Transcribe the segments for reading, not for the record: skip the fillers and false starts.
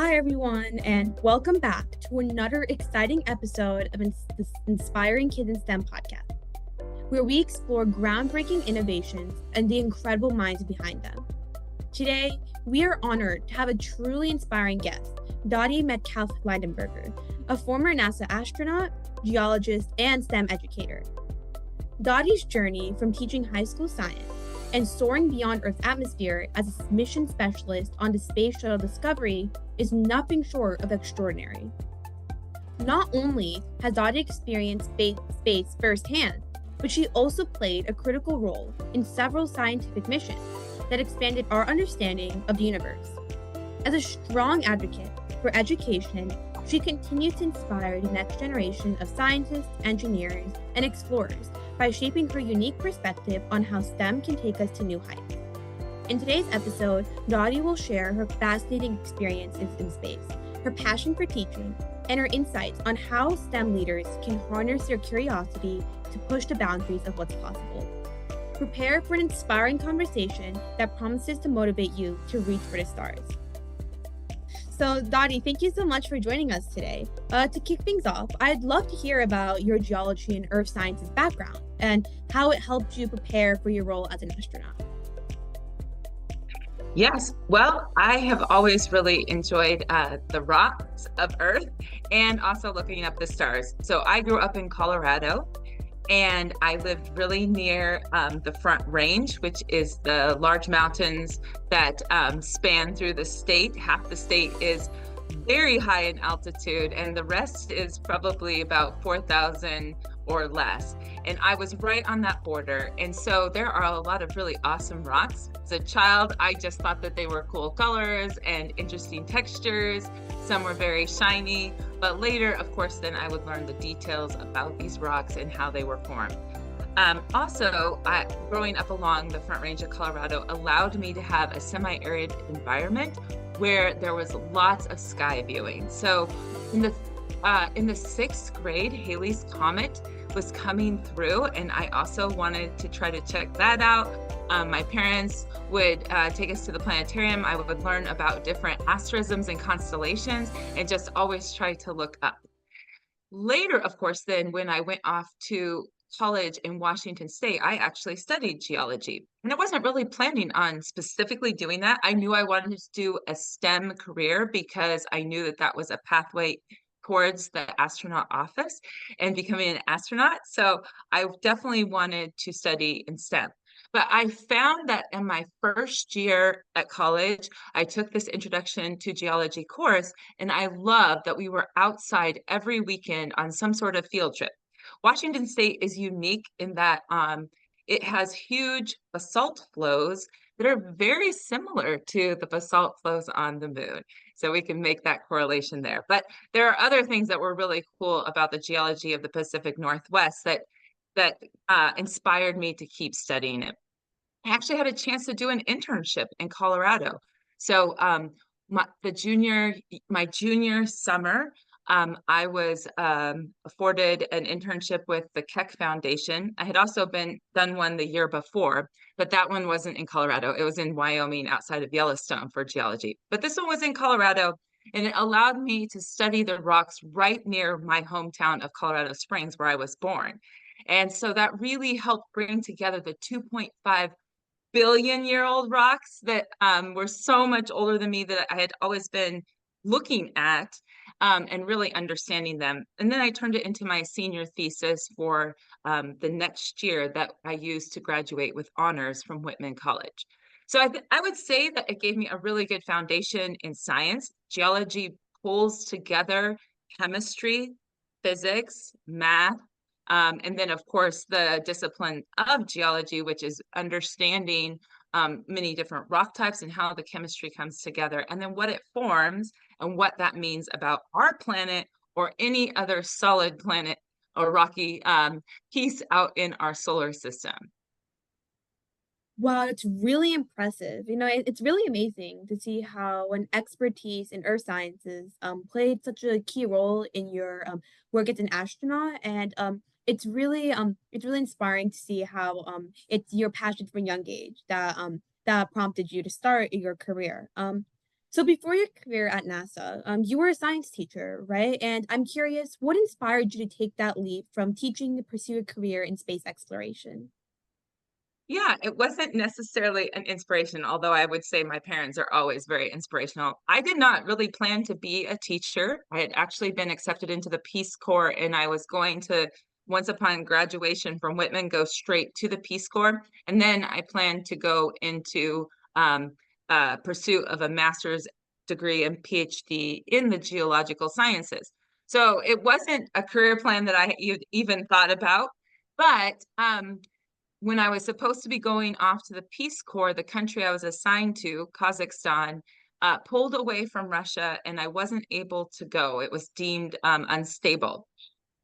Hi, everyone, and welcome back to another exciting episode of the Inspiring Kids in STEM podcast, where we explore groundbreaking innovations and the incredible minds behind them. Today, we are honored to have a truly inspiring guest, Dottie Metcalf-Lindenburger, a former NASA astronaut, geologist, and STEM educator. Dottie's journey from teaching high school science and soaring beyond Earth's atmosphere as a mission specialist on the Space Shuttle Discovery is nothing short of extraordinary. Not only has Dottie experienced space firsthand, but she also played a critical role in several scientific missions that expanded our understanding of the universe. As a strong advocate for education, she continues to inspire the next generation of scientists, engineers, and explorers by shaping her unique perspective on how STEM can take us to new heights. In today's episode, Dottie will share her fascinating experiences in space, her passion for teaching, and her insights on how STEM leaders can harness their curiosity to push the boundaries of what's possible. Prepare for an inspiring conversation that promises to motivate you to reach for the stars. So, Dottie, thank you so much for joining us today. To kick things off, I'd love to hear about your geology and earth sciences background and how it helped you prepare for your role as an astronaut. Yes, well, I have always really enjoyed the rocks of Earth and also looking up the stars. So I grew up in Colorado and I lived really near the Front Range, which is the large mountains that span through the state. Half the state is very high in altitude and the rest is probably about 4,000 or less. And I was right on that border. And so there are a lot of really awesome rocks. As a child, I just thought that they were cool colors and interesting textures. Some were very shiny, but later, of course, then I would learn the details about these rocks and how they were formed. Growing up along the Front Range of Colorado allowed me to have a semi-arid environment where there was lots of sky viewing. So in the sixth grade, Halley's Comet was coming through, and I also wanted to try to check that out. My parents would take us to the planetarium. I would learn about different asterisms and constellations and just always try to look up. Later, of course, then when I went off to college in Washington State, I actually studied geology. And I wasn't really planning on specifically doing that. I knew I wanted to do a STEM career because I knew that that was a pathway towards the astronaut office and becoming an astronaut. So I definitely wanted to study in STEM. But I found that in my first year at college, I took this introduction to geology course, and I loved that we were outside every weekend on some sort of field trip. Washington State is unique in that it has huge basalt flows that are very similar to the basalt flows on the moon. So we can make that correlation there. But there are other things that were really cool about the geology of the Pacific Northwest that inspired me to keep studying it. I actually had a chance to do an internship in Colorado. So my junior summer, I was afforded an internship with the Keck Foundation. I had also done one the year before, but that one wasn't in Colorado. It was in Wyoming outside of Yellowstone for geology. But this one was in Colorado, and it allowed me to study the rocks right near my hometown of Colorado Springs, where I was born. And so that really helped bring together the 2.5 billion-year-old rocks that were so much older than me that I had always been looking at and really understanding them. And then I turned it into my senior thesis for the next year that I used to graduate with honors from Whitman College. So I would say that it gave me a really good foundation in science. Geology pulls together chemistry, physics, math, and then, of course, the discipline of geology, which is understanding many different rock types and how the chemistry comes together, and then what it forms and what that means about our planet or any other solid planet or rocky piece out in our solar system. Wow, it's really impressive. It's really amazing to see how an expertise in earth sciences played such a key role in your work as an astronaut, and it's really inspiring to see how it's your passion from a young age that prompted you to start your career. So before your career at NASA, you were a science teacher, right? And I'm curious, what inspired you to take that leap from teaching to pursue a career in space exploration? Yeah, it wasn't necessarily an inspiration, although I would say my parents are always very inspirational. I did not really plan to be a teacher. I had actually been accepted into the Peace Corps, and I was going to, once upon graduation from Whitman, go straight to the Peace Corps. And then I planned to go into pursuit of a master's degree and PhD in the geological sciences. So it wasn't a career plan that I even thought about, but when I was supposed to be going off to the Peace Corps, the country I was assigned to, Kazakhstan, pulled away from Russia and I wasn't able to go. It was deemed unstable.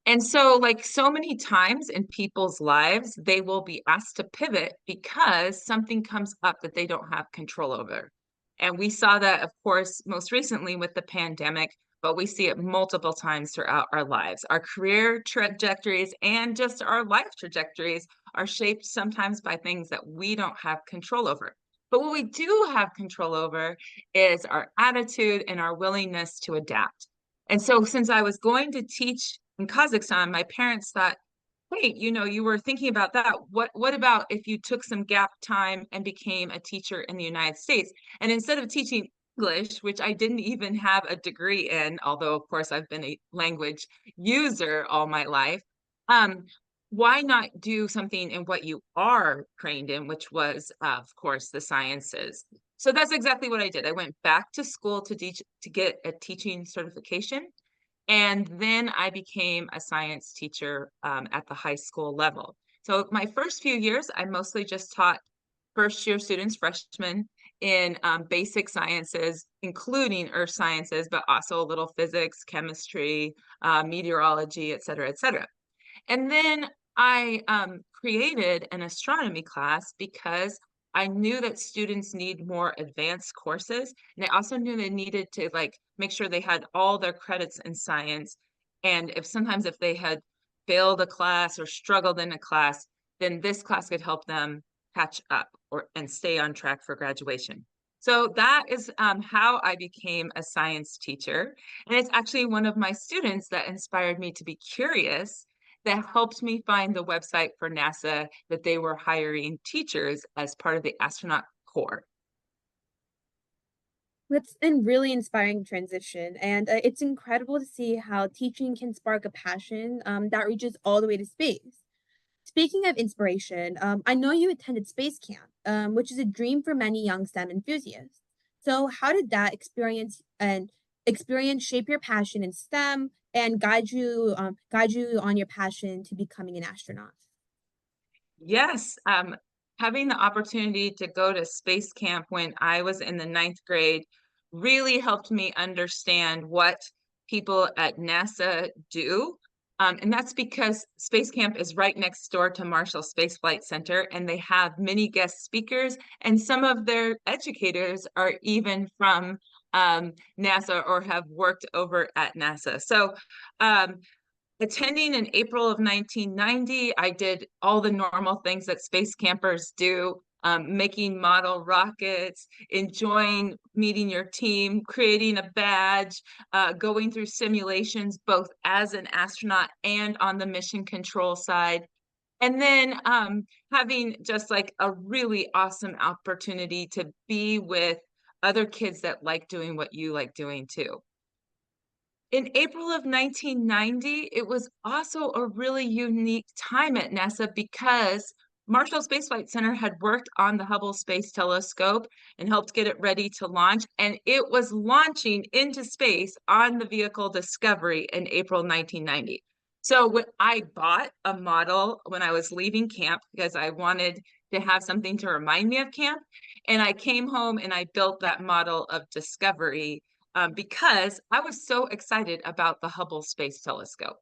And so, like so many times in people's lives, they will be asked to pivot because something comes up that they don't have control over. And we saw that, of course, most recently with the pandemic, but we see it multiple times throughout our lives. Our career trajectories and just our life trajectories are shaped sometimes by things that we don't have control over. But what we do have control over is our attitude and our willingness to adapt. And so, since I was going to teach in Kazakhstan, my parents thought, "Wait, you were thinking about that. What about if you took some gap time and became a teacher in the United States? And instead of teaching English, which I didn't even have a degree in, although of course I've been a language user all my life, um, why not do something in what you are trained in, which was, of course, the sciences?" So that's exactly what I did. I went back to school to teach to get a teaching certification, and then I became a science teacher at the high school level. So my first few years, I mostly just taught first year students, freshmen, in basic sciences, including earth sciences, but also a little physics, chemistry, meteorology, et cetera, et cetera. And then I created an astronomy class because I knew that students need more advanced courses. And I also knew they needed to like make sure they had all their credits in science. And if they had failed a class or struggled in a class, then this class could help them catch up or and stay on track for graduation. So that is how I became a science teacher. And it's actually one of my students that inspired me to be curious, that helped me find the website for NASA that they were hiring teachers as part of the astronaut corps. That's a really inspiring transition, and it's incredible to see how teaching can spark a passion that reaches all the way to space. Speaking of inspiration, I know you attended space camp, which is a dream for many young STEM enthusiasts. So, how did that experience shape your passion in STEM and guide you on your passion to becoming an astronaut? Yes, having the opportunity to go to space camp when I was in the ninth grade really helped me understand what people at NASA do. And that's because Space Camp is right next door to Marshall Space Flight Center, and they have many guest speakers, and some of their educators are even from NASA or have worked over at NASA. So um, attending in April of 1990, I did all the normal things that space campers do, making model rockets, enjoying meeting your team, creating a badge, going through simulations, both as an astronaut and on the mission control side. And then having just like a really awesome opportunity to be with other kids that like doing what you like doing too. In April of 1990, it was also a really unique time at NASA because Marshall Space Flight Center had worked on the Hubble Space Telescope and helped get it ready to launch, and it was launching into space on the vehicle Discovery in April 1990. So when I bought a model when I was leaving camp because I wanted to have something to remind me of camp, and I came home and I built that model of Discovery because I was so excited about the Hubble Space Telescope.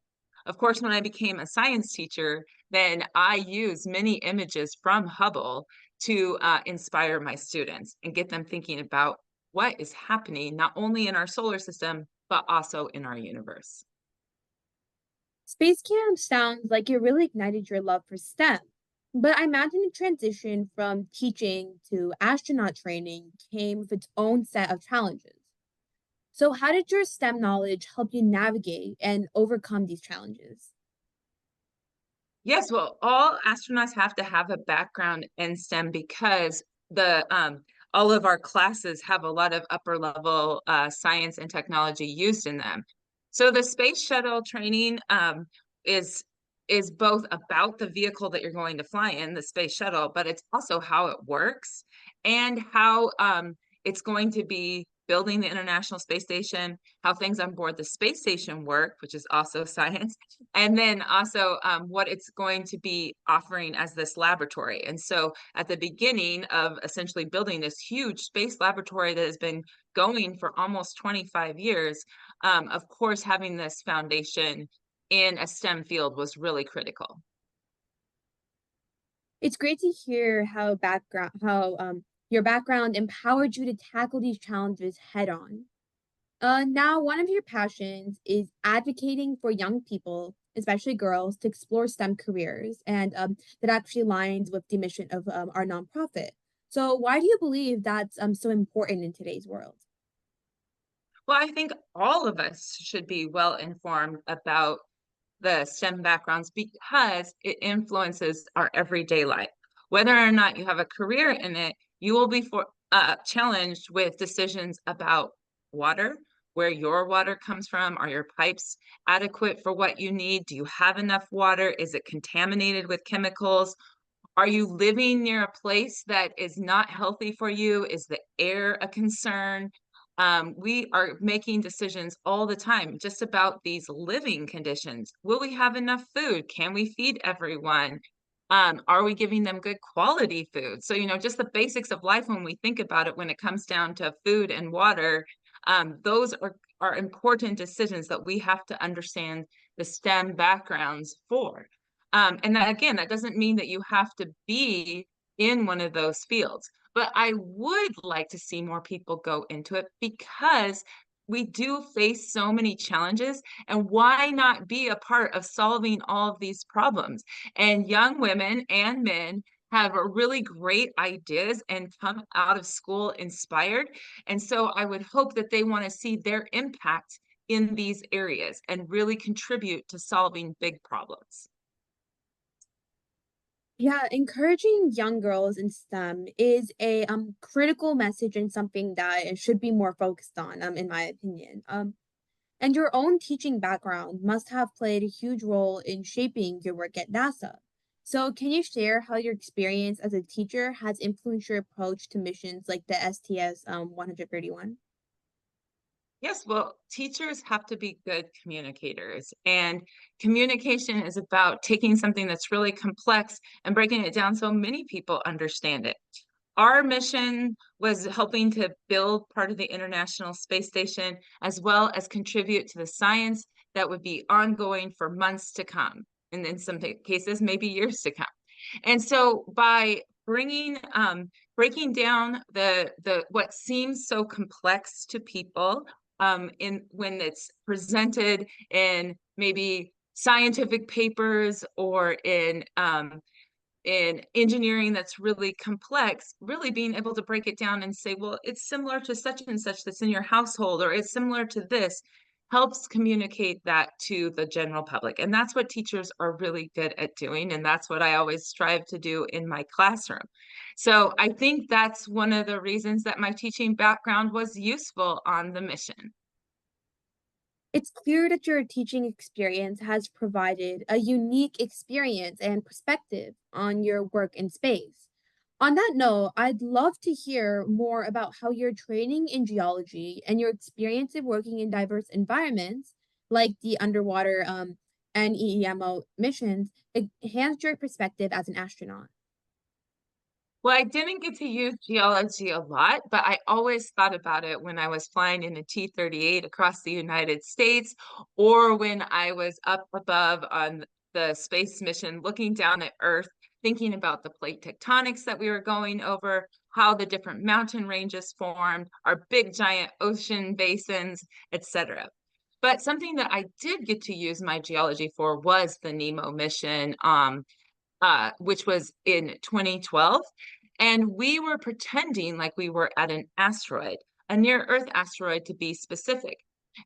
Of course, when I became a science teacher, then I use many images from Hubble to inspire my students and get them thinking about what is happening not only in our solar system, but also in our universe. Space camp sounds like it really ignited your love for STEM, but I imagine the transition from teaching to astronaut training came with its own set of challenges. So, how did your STEM knowledge help you navigate and overcome these challenges? Yes, well, all astronauts have to have a background in STEM because the all of our classes have a lot of upper level science and technology used in them. So the space shuttle training is is both about the vehicle that you're going to fly in, the space shuttle, but it's also how it works and how it's going to be building the International Space Station, how things on board the space station work, which is also science, and then also what it's going to be offering as this laboratory. And so at the beginning of essentially building this huge space laboratory that has been going for almost 25 years, of course, having this foundation in a STEM field was really critical. It's great to hear how your background empowered you to tackle these challenges head on. Now, one of your passions is advocating for young people, especially girls, to explore STEM careers, and that actually aligns with the mission of our nonprofit. So, why do you believe that's so important in today's world? Well, I think all of us should be well informed about the STEM backgrounds because it influences our everyday life. Whether or not you have a career in it, you will be challenged with decisions about water, where your water comes from. Are your pipes adequate for what you need? Do you have enough water? Is it contaminated with chemicals? Are you living near a place that is not healthy for you? Is the air a concern? We are making decisions all the time just about these living conditions. Will we have enough food? Can we feed everyone? Are we giving them good quality food? So, just the basics of life when we think about it, when it comes down to food and water, those are important decisions that we have to understand the STEM backgrounds for. And that, again, that doesn't mean that you have to be in one of those fields. But I would like to see more people go into it because we do face so many challenges. And why not be a part of solving all of these problems? And young women and men have really great ideas and come out of school inspired. And so I would hope that they want to see their impact in these areas and really contribute to solving big problems. Yeah, encouraging young girls in STEM is a critical message and something that it should be more focused on, in my opinion. And your own teaching background must have played a huge role in shaping your work at NASA. So, can you share how your experience as a teacher has influenced your approach to missions like the STS 131? Yes, well, teachers have to be good communicators, and communication is about taking something that's really complex and breaking it down so many people understand it. Our mission was helping to build part of the International Space Station, as well as contribute to the science that would be ongoing for months to come, and in some cases, maybe years to come. And so by breaking down the what seems so complex to people, in when it's presented in maybe scientific papers or in engineering that's really complex, really being able to break it down and say, well, it's similar to such and such that's in your household, or it's similar to this, helps communicate that to the general public. And that's what teachers are really good at doing. And that's what I always strive to do in my classroom. So I think that's one of the reasons that my teaching background was useful on the mission. It's clear that your teaching experience has provided a unique experience and perspective on your work in space. On that note, I'd love to hear more about how your training in geology and your experience of working in diverse environments, like the underwater NEEMO missions, enhanced your perspective as an astronaut. Well, I didn't get to use geology a lot, but I always thought about it when I was flying in a T-38 across the United States, or when I was up above on the space mission looking down at Earth, thinking about the plate tectonics that we were going over, how the different mountain ranges formed, our big giant ocean basins, etc. But something that I did get to use my geology for was the NEMO mission, which was in 2012. And we were pretending like we were at an asteroid. a near-Earth asteroid to be specific.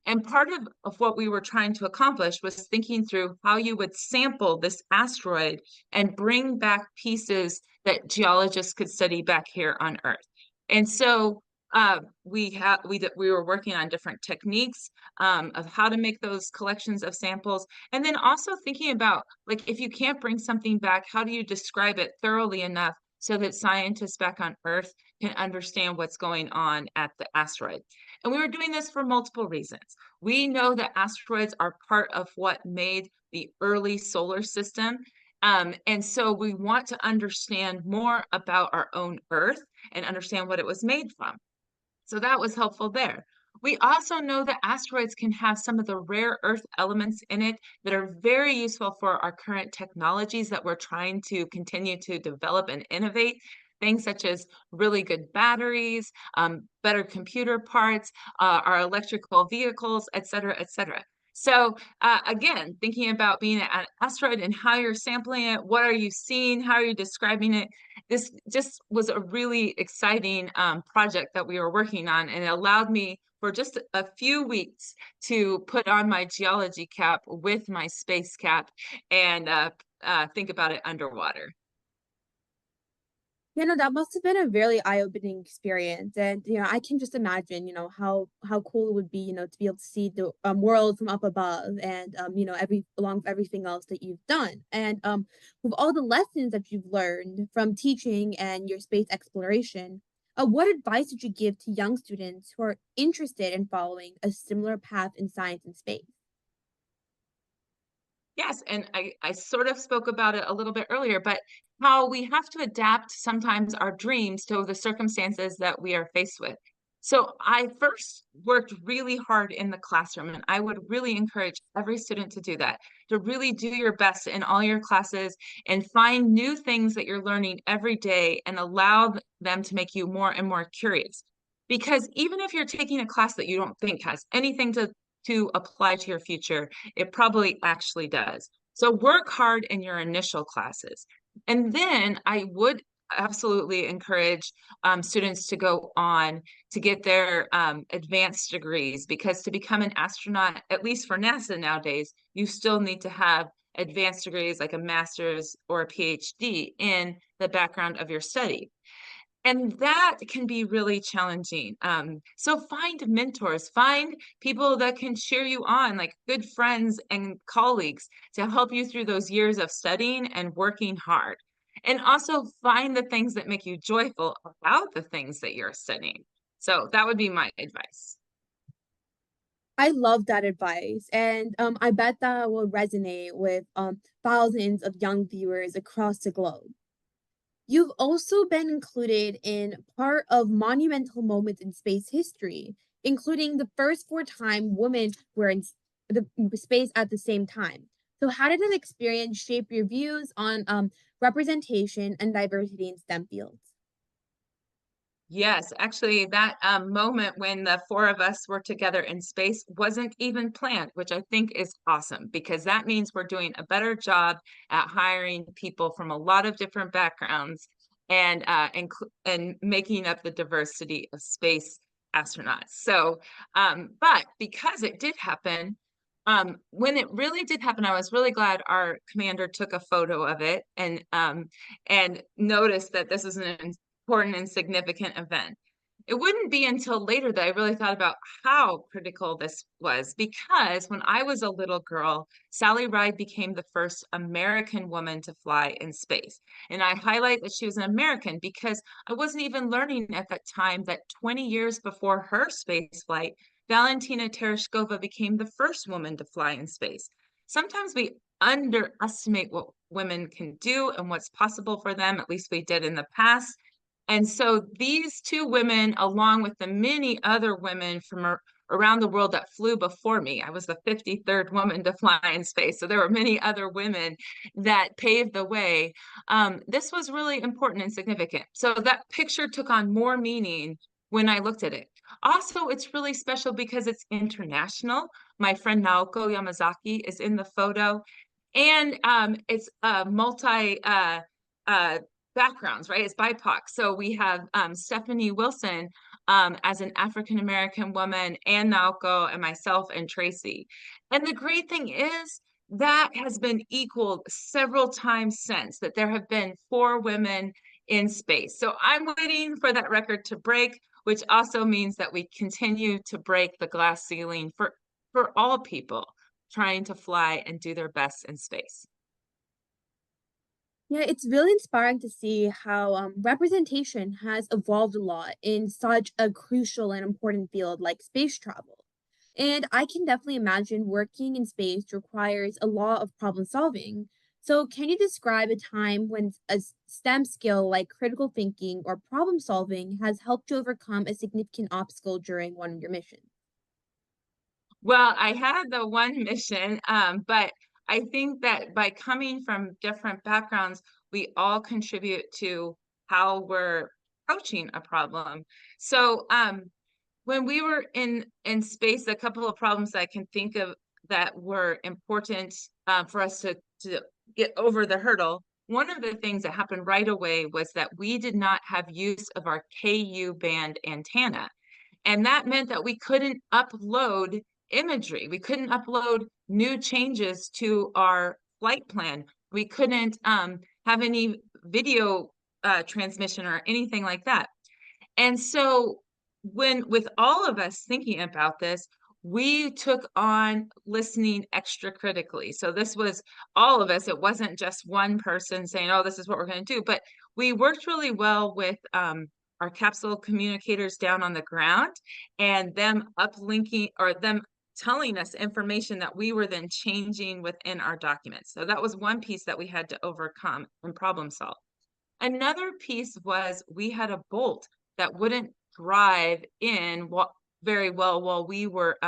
And part of what we were trying to accomplish was thinking through how you would sample this asteroid and bring back pieces that geologists could study back here on Earth. And so we were working on different techniques of how to make those collections of samples, and then also thinking about, like, if you can't bring something back, how do you describe it thoroughly enough so that scientists back on Earth can understand what's going on at the asteroid. And we were doing this for multiple reasons. We know that asteroids are part of what made the early solar system. And so we want to understand more about our own Earth and understand what it was made from. So that was helpful there. We also know that asteroids can have some of the rare earth elements in it that are very useful for our current technologies that we're trying to continue to develop and innovate. Things such as really good batteries, better computer parts, our electrical vehicles, et cetera, et cetera. So again, thinking about being an asteroid and how you're sampling it, what are you seeing, how are you describing it? This just was a really exciting project that we were working on, and it allowed me for just a few weeks to put on my geology cap with my space cap and think about it underwater. Yeah, no, that must have been a very eye-opening experience, and, I can just imagine, how cool it would be, to be able to see the, world from up above and, along with everything else that you've done, and, with all the lessons that you've learned from teaching and your space exploration, what advice would you give to young students who are interested in following a similar path in science and space? Yes, and I sort of spoke about it a little bit earlier, but how we have to adapt sometimes our dreams to the circumstances that we are faced with. So I first worked really hard in the classroom, and I would really encourage every student to do that, to really do your best in all your classes and find new things that you're learning every day and allow them to make you more and more curious. Because even if you're taking a class that you don't think has anything to apply to your future, it probably actually does. So work hard in your initial classes. And then I would absolutely encourage students to go on to get their advanced degrees, because to become an astronaut, at least for NASA nowadays, you still need to have advanced degrees like a master's or a PhD in the background of your study. And that can be really challenging. So find mentors, find people that can cheer you on, like good friends and colleagues to help you through those years of studying and working hard. And also find the things that make you joyful about the things that you're studying. So that would be my advice. I love that advice, and, I bet that will resonate with, thousands of young viewers across the globe. You've also been included in part of monumental moments in space history, including the first four-time women were in the space at the same time. So how did that experience shape your views on representation and diversity in STEM fields? Yes, actually, that moment when the four of us were together in space wasn't even planned, which I think is awesome because that means we're doing a better job at hiring people from a lot of different backgrounds and making up the diversity of space astronauts. So, but because it did happen, when it really did happen, I was really glad our commander took a photo of it and noticed that this is an important and significant event. It wouldn't be until later that I really thought about how critical this was, because when I was a little girl, Sally Ride became the first American woman to fly in space. And I highlight that she was an American because I wasn't even learning at that time that 20 years before her space flight, Valentina Tereshkova became the first woman to fly in space. Sometimes we underestimate what women can do and what's possible for them, at least we did in the past. And so these two women, along with the many other women from around the world that flew before me, I was the 53rd woman to fly in space. So there were many other women that paved the way. This was really important and significant. So that picture took on more meaning when I looked at it. Also, it's really special because it's international. My friend Naoko Yamazaki is in the photo, and it's a multi uh, backgrounds, right? It's BIPOC. So we have Stephanie Wilson as an African American woman, and Naoko and myself and Tracy. And the great thing is that has been equaled several times since, that there have been 4 women in space. So I'm waiting for that record to break, which also means that we continue to break the glass ceiling for all people trying to fly and do their best in space. Yeah, it's really inspiring to see how representation has evolved a lot in such a crucial and important field like space travel. And I can definitely imagine working in space requires a lot of problem solving. So, can you describe a time when a STEM skill like critical thinking or problem solving has helped you overcome a significant obstacle during one of your missions? Well, I had the one mission, but I think that by coming from different backgrounds, we all contribute to how we're approaching a problem. So, when we were in space, a couple of problems I can think of that were important for us to get over the hurdle. One of the things that happened right away was that we did not have use of our KU band antenna. And that meant that we couldn't upload imagery. We couldn't upload new changes to our flight plan. We couldn't have any video transmission or anything like that. And so when with all of us thinking about this, we took on listening extra critically. So this was all of us. It wasn't just one person saying, "Oh, this is what we're going to do," but we worked really well with our capsule communicators down on the ground, and them uplinking or them telling us information that we were then changing within our documents. So that was one piece that we had to overcome and problem solve. Another piece was we had a bolt that wouldn't drive in very well while we were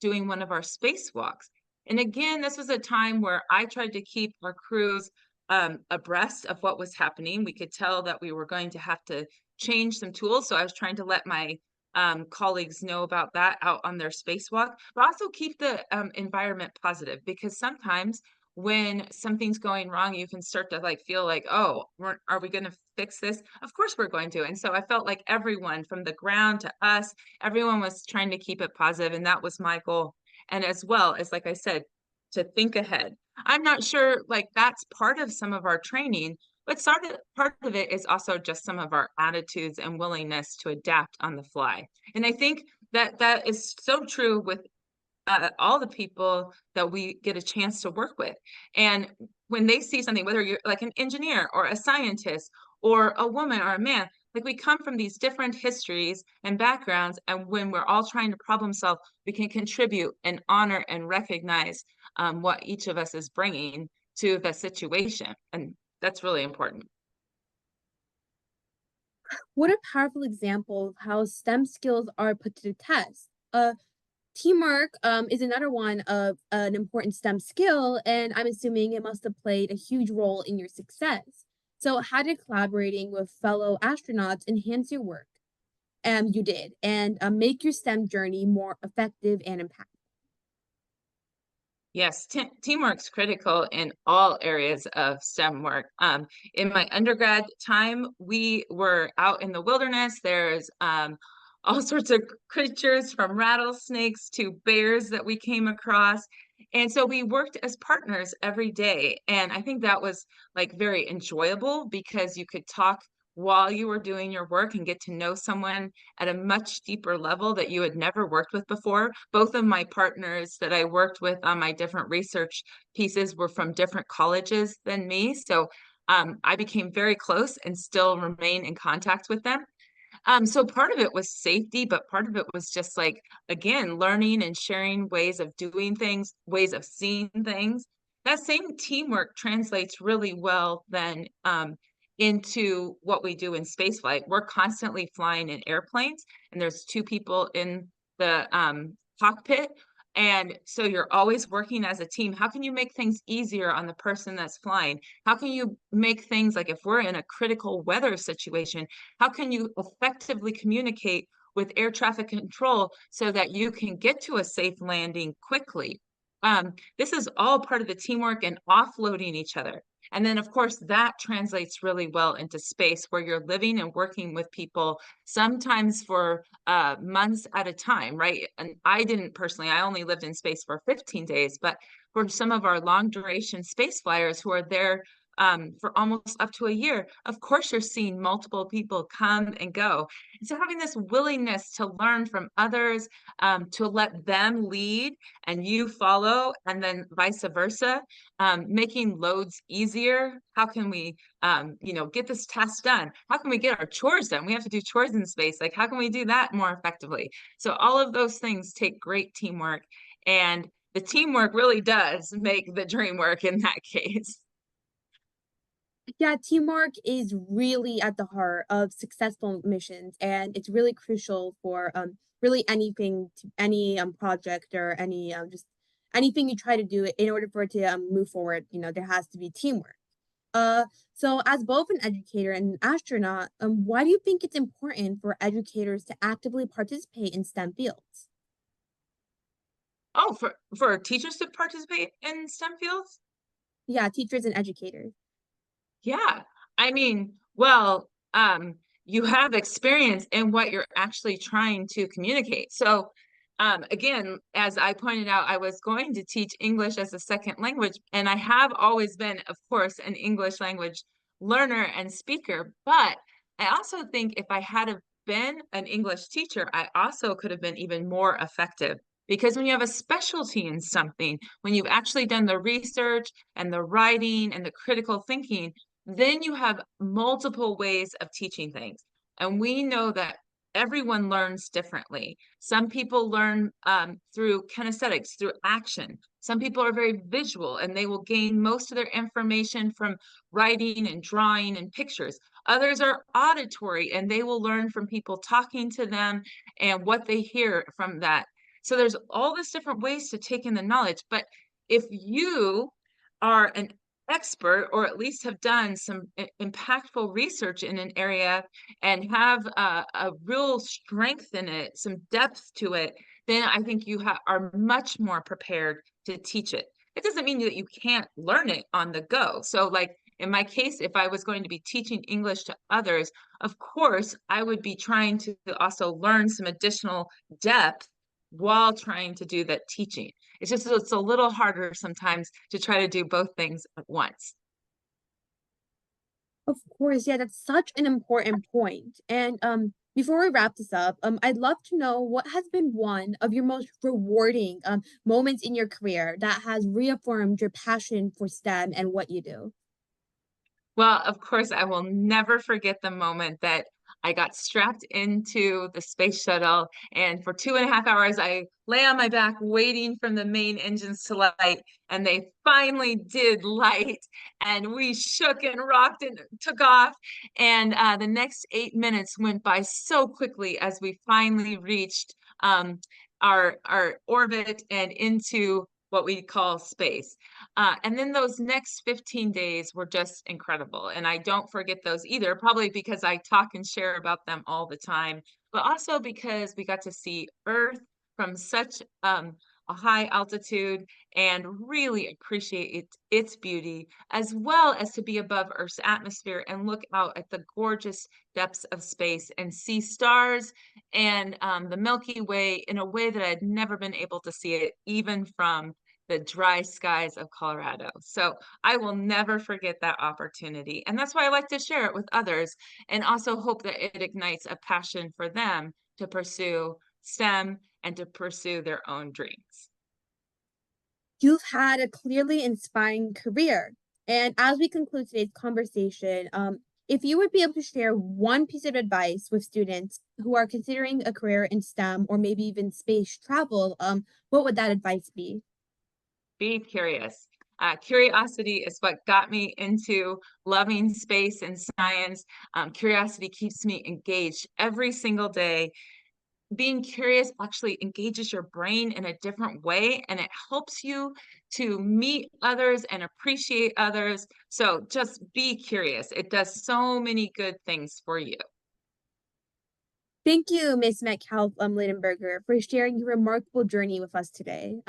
doing one of our spacewalks. And again, this was a time where I tried to keep our crews abreast of what was happening. We could tell that we were going to have to change some tools. So I was trying to let my colleagues know about that out on their spacewalk, but also keep the environment positive, because sometimes when something's going wrong, you can start to like feel like, oh, are we going to fix this? Of course we're going to. And so I felt like everyone from the ground to us, everyone was trying to keep it positive, and that was my goal. And as well as, like I said, to think ahead. I'm not sure like that's part of some of our training, but part of it is also just some of our attitudes and willingness to adapt on the fly. And I think that that is so true with all the people that we get a chance to work with. And when they see something, whether you're like an engineer or a scientist or a woman or a man, like we come from these different histories and backgrounds. And when we're all trying to problem solve, we can contribute and honor and recognize what each of us is bringing to the situation. And that's really important. What a powerful example of how STEM skills are put to the test. Teamwork is another one of an important STEM skill, and I'm assuming it must have played a huge role in your success. So, how did collaborating with fellow astronauts enhance your work? You did, and make your STEM journey more effective and impactful. Yes, teamwork's critical in all areas of STEM work. In my undergrad time, we were out in the wilderness. There's all sorts of creatures from rattlesnakes to bears that we came across. And so we worked as partners every day. And I think that was like very enjoyable because you could talk while you were doing your work and get to know someone at a much deeper level that you had never worked with before. Both of my partners that I worked with on my different research pieces were from different colleges than me. So I became very close and still remain in contact with them. So part of it was safety, but part of it was just like, again, learning and sharing ways of doing things, ways of seeing things. That same teamwork translates really well then into what we do in spaceflight. We're constantly flying in airplanes, and there's 2 people in the cockpit. And so you're always working as a team. How can you make things easier on the person that's flying? How can you make things like if we're in a critical weather situation, how can you effectively communicate with air traffic control so that you can get to a safe landing quickly? this is all part of the teamwork and offloading each other. And then, of course, that translates really well into space where you're living and working with people, sometimes for months at a time, right? And I didn't personally, I only lived in space for 15 days, but for some of our long duration space flyers who are there for almost up to a year, of course, you're seeing multiple people come and go. And so having this willingness to learn from others, to let them lead and you follow, and then vice versa, making loads easier. How can we, get this task done? How can we get our chores done? We have to do chores in space. Like, how can we do that more effectively? So all of those things take great teamwork, and the teamwork really does make the dream work in that case. Yeah, teamwork is really at the heart of successful missions, and it's really crucial for really anything, any project or any just anything you try to do in order for it to move forward. There has to be teamwork. So as both an educator and an astronaut, why do you think it's important for educators to actively participate in STEM fields? Oh, for teachers to participate in STEM fields? Yeah, teachers and educators. Yeah. I mean, well, you have experience in what you're actually trying to communicate. So, again, as I pointed out, I was going to teach English as a second language, and I have always been, of course, an English language learner and speaker. But I also think if I had have been an English teacher, I also could have been even more effective. Because when you have a specialty in something, when you've actually done the research and the writing and the critical thinking, then you have multiple ways of teaching things. And we know that everyone learns differently. Some people learn through kinesthetics, through action. Some people are very visual and they will gain most of their information from writing and drawing and pictures. Others are auditory and they will learn from people talking to them and what they hear from that. So there's all these different ways to take in the knowledge. But if you are an expert or at least have done some impactful research in an area and have a real strength in it, some depth to it, then I think you are much more prepared to teach it. It doesn't mean that you can't learn it on the go. So, like in my case, if I was going to be teaching English to others, of course, I would be trying to also learn some additional depth while trying to do that teaching. It's a little harder sometimes to try to do both things at once. Of course, yeah, that's such an important point. And before we wrap this up, I'd love to know what has been one of your most rewarding moments in your career that has reaffirmed your passion for STEM and what you do. Well, of course, I will never forget the moment that I got strapped into the space shuttle, and for 2.5 hours, I lay on my back waiting for the main engines to light, and they finally did light, and we shook and rocked and took off. And the next 8 minutes went by so quickly as we finally reached our orbit and into what we call space. And then those next 15 days were just incredible. And I don't forget those either, probably because I talk and share about them all the time, but also because we got to see Earth from such a high altitude and really appreciate its beauty, as well as to be above Earth's atmosphere and look out at the gorgeous depths of space and see stars and the Milky Way in a way that I'd never been able to see it, even from the dry skies of Colorado. So I will never forget that opportunity. And that's why I like to share it with others and also hope that it ignites a passion for them to pursue STEM and to pursue their own dreams. You've had a clearly inspiring career. And as we conclude today's conversation, if you would be able to share one piece of advice with students who are considering a career in STEM or maybe even space travel, what would that advice be? Be curious. Curiosity is what got me into loving space and science. Curiosity keeps me engaged every single day. Being curious actually engages your brain in a different way and it helps you to meet others and appreciate others. So just be curious. It does so many good things for you. Thank you, Miss Metcalf-Lindenburger, for sharing your remarkable journey with us today.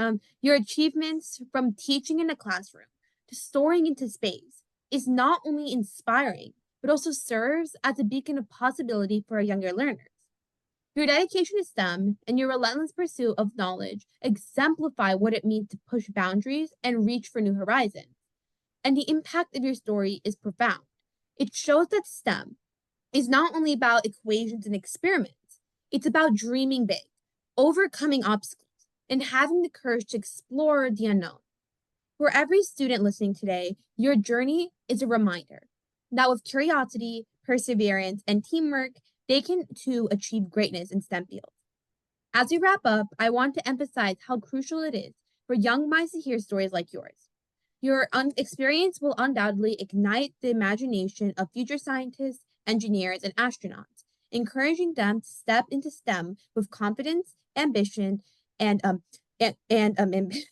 Your achievements from teaching in a classroom to soaring into space is not only inspiring, but also serves as a beacon of possibility for our younger learners. Your dedication to STEM and your relentless pursuit of knowledge exemplify what it means to push boundaries and reach for new horizons. And the impact of your story is profound. It shows that STEM is not only about equations and experiments, it's about dreaming big, overcoming obstacles, and having the courage to explore the unknown. For every student listening today, your journey is a reminder that with curiosity, perseverance, and teamwork, they can too achieve greatness in STEM fields. As we wrap up, I want to emphasize how crucial it is for young minds to hear stories like yours. Your experience will undoubtedly ignite the imagination of future scientists, engineers, and astronauts, encouraging them to step into STEM with confidence, ambition, and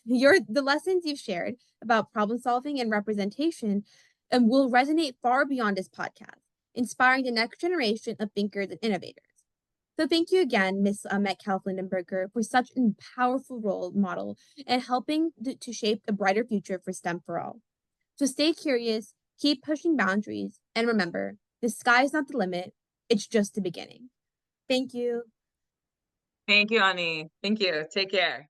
your the lessons you've shared about problem solving and representation will resonate far beyond this podcast, inspiring the next generation of thinkers and innovators. So thank you again, Ms. Metcalf-Lindenburger, for such a powerful role model and helping to shape a brighter future for STEM for all. So stay curious, keep pushing boundaries, and remember, the sky is not the limit, it's just the beginning. Thank you. Thank you, Ani. Thank you. Take care.